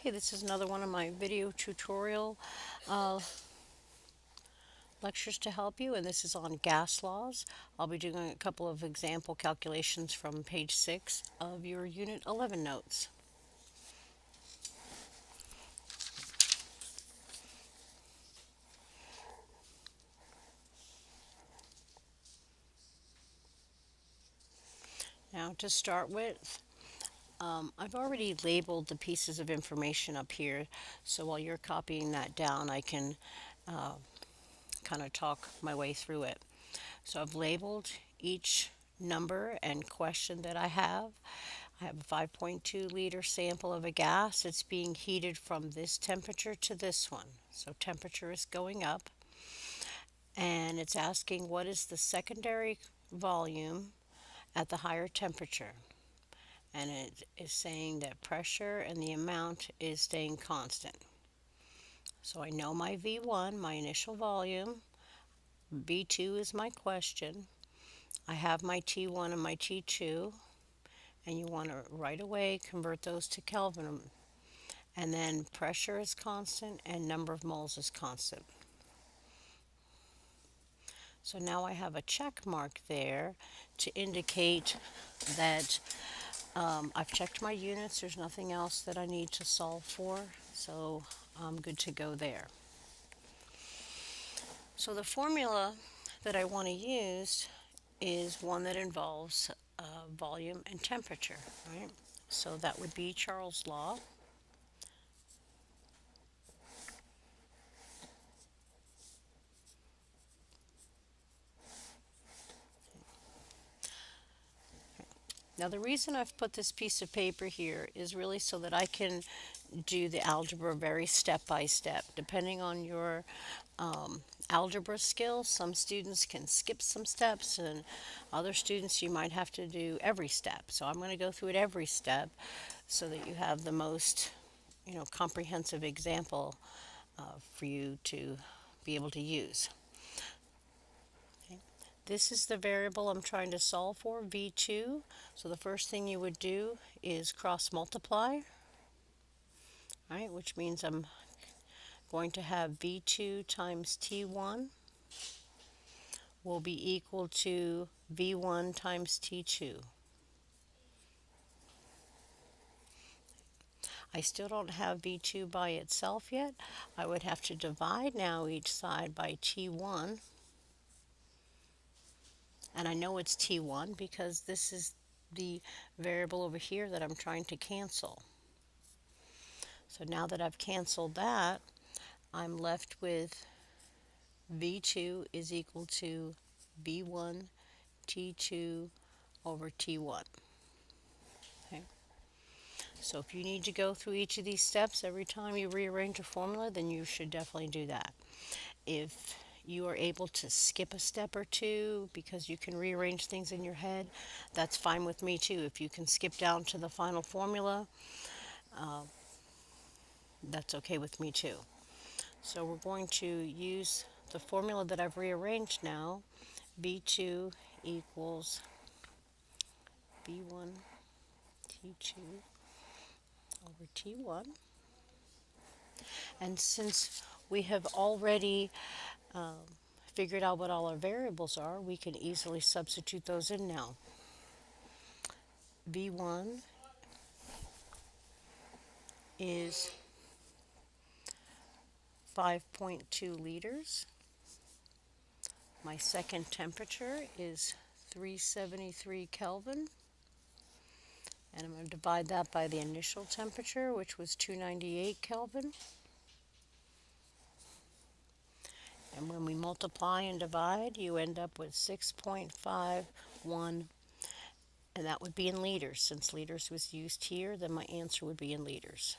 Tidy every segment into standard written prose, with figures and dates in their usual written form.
Okay, this is another one of my video tutorial uh, lectures to help you, and this is on gas laws. I'll be doing a couple of example calculations from page 6 of your Unit 11 notes. Now to start with, I've already labeled the pieces of information up here, so while you're copying that down, I can kind of talk my way through it. So I've labeled each number and question that I have. I have a 5.2 liter sample of a gas. It's being heated from this temperature to this one. So temperature is going up. And it's asking what is the secondary volume at the higher temperature. And it is saying that pressure and the amount is staying constant. So I know my V1, my initial volume. V2 is my question. I have my T1 and my T2. And you want to right away convert those to Kelvin, and then pressure is constant and number of moles is constant. So now I have a check mark there to indicate that I've checked my units. There's nothing else that I need to solve for, so I'm good to go there. So the formula that I want to use is one that involves volume and temperature, right? So that would be Charles' law. Now the reason I've put this piece of paper here is really so that I can do the algebra very step by step. Depending on your algebra skills, some students can skip some steps, and other students you might have to do every step. So I'm going to go through it every step so that you have the most comprehensive example for you to be able to use. This is the variable I'm trying to solve for, V2. So the first thing you would do is cross multiply, right, which means I'm going to have V2 times T1 will be equal to V1 times T2. I still don't have V2 by itself yet. I would have to divide now each side by T1. And I know it's T1 because this is the variable over here that I'm trying to cancel. So now that I've canceled that, I'm left with V2 is equal to V1 T2 over T1. Okay. So if you need to go through each of these steps every time you rearrange a formula, then you should definitely do that. If you are able to skip a step or two because you can rearrange things in your head, that's fine with me too. If you can skip down to the final formula, that's okay with me too. So we're going to use the formula that I've rearranged now. V2 equals V1 T2 over T1. And since we have already figured out what all our variables are, we can easily substitute those in now. V1 is 5.2 liters. My second temperature is 373 Kelvin. And I'm going to divide that by the initial temperature, which was 298 Kelvin. And when we multiply and divide, you end up with 6.51, and that would be in liters. Since liters was used here, then my answer would be in liters.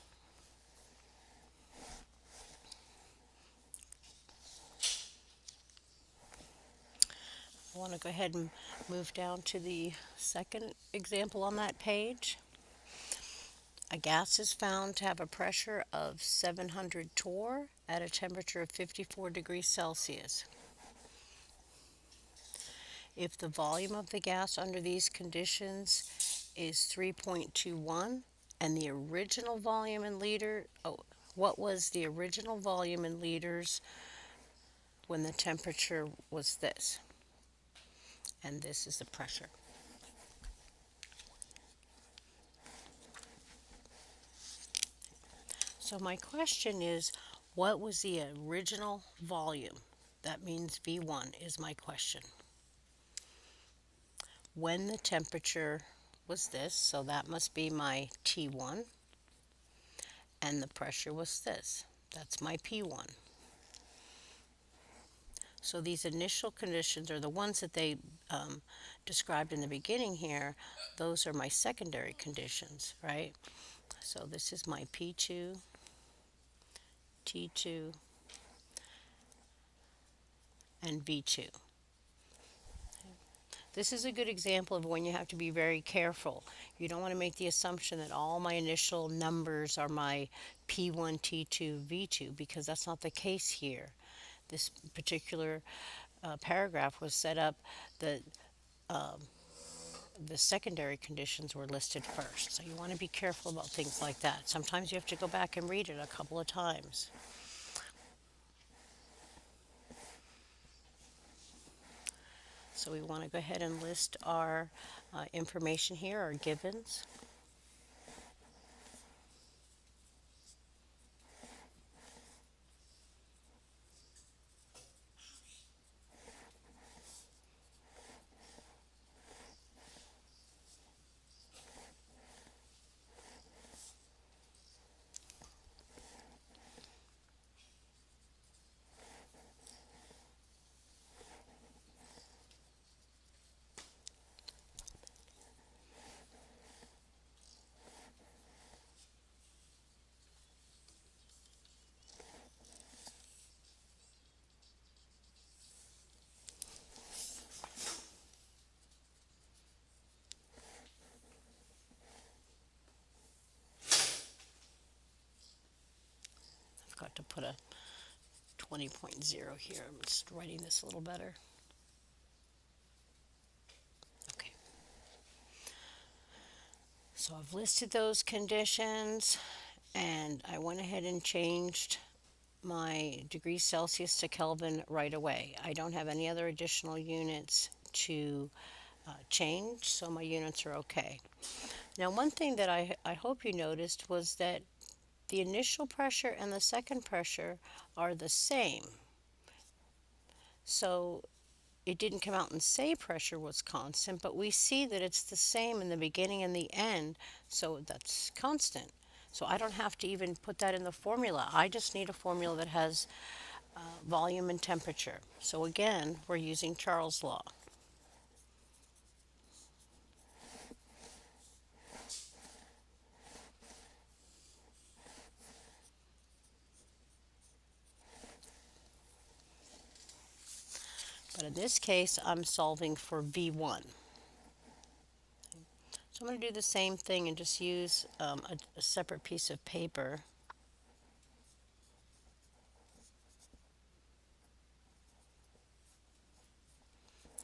I want to go ahead and move down to the second example on that page. A gas is found to have a pressure of 700 torr at a temperature of 54 degrees Celsius. If the volume of the gas under these conditions is 3.21 And the original volume in liter, oh, what was the original volume in liters when the temperature was this? And this is the pressure. So my question is, what was the original volume? That means V1 is my question. When the temperature was this, so that must be my T1, and the pressure was this. That's my P1. So these initial conditions are the ones that they described in the beginning here. Those are my secondary conditions, right? So this is my P2, T2, and V2. This is a good example of when you have to be very careful. You don't want to make the assumption that all my initial numbers are my P1, T2, V2, because that's not the case here. This particular paragraph was set up that the secondary conditions were listed first. So you want to be careful about things like that. Sometimes you have to go back and read it a couple of times. So we want to go ahead and list our information here, our givens. I've got to put a 20.0 here. I'm just writing this a little better. Okay. So I've listed those conditions, and I went ahead and changed my degrees Celsius to Kelvin right away. I don't have any other additional units to change, so my units are okay. Now, one thing that I hope you noticed was that the initial pressure and the second pressure are the same. So it didn't come out and say pressure was constant, but we see that it's the same in the beginning and the end, so that's constant. So I don't have to even put that in the formula. I just need a formula that has volume and temperature. So again, we're using Charles' law. But in this case, I'm solving for V1. So I'm going to do the same thing and just use a separate piece of paper.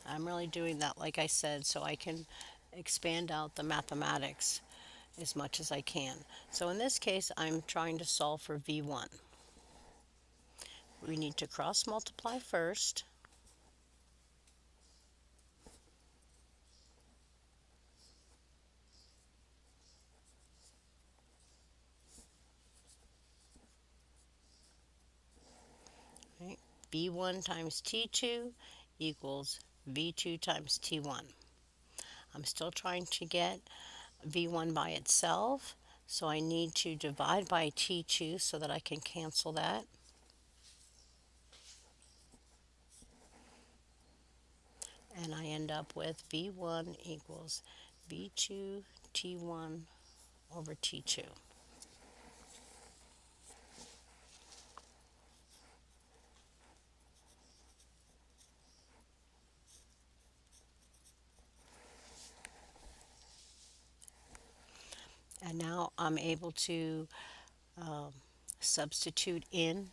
I'm really doing that, like I said, so I can expand out the mathematics as much as I can. So in this case, I'm trying to solve for V1. We need to cross multiply first. Right? V1 times T2 equals V2 times T1. I'm still trying to get V1 by itself, so I need to divide by T2 so that I can cancel that. And I end up with V1 equals V2 T1 over T2. And now I'm able to substitute in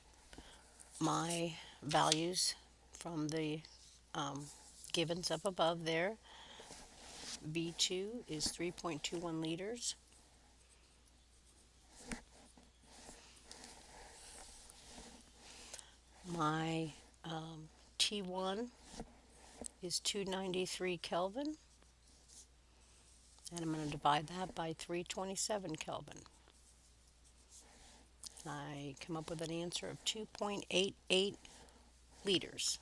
my values from the givens up above there. V2 is 3.21 liters. My T1 is 293 Kelvin, and I'm going to divide that by 327 Kelvin. And I come up with an answer of 2.88 liters.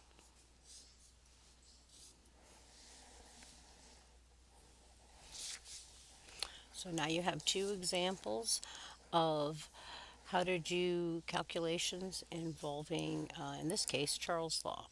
So now you have two examples of how to do calculations involving, in this case, Charles' law.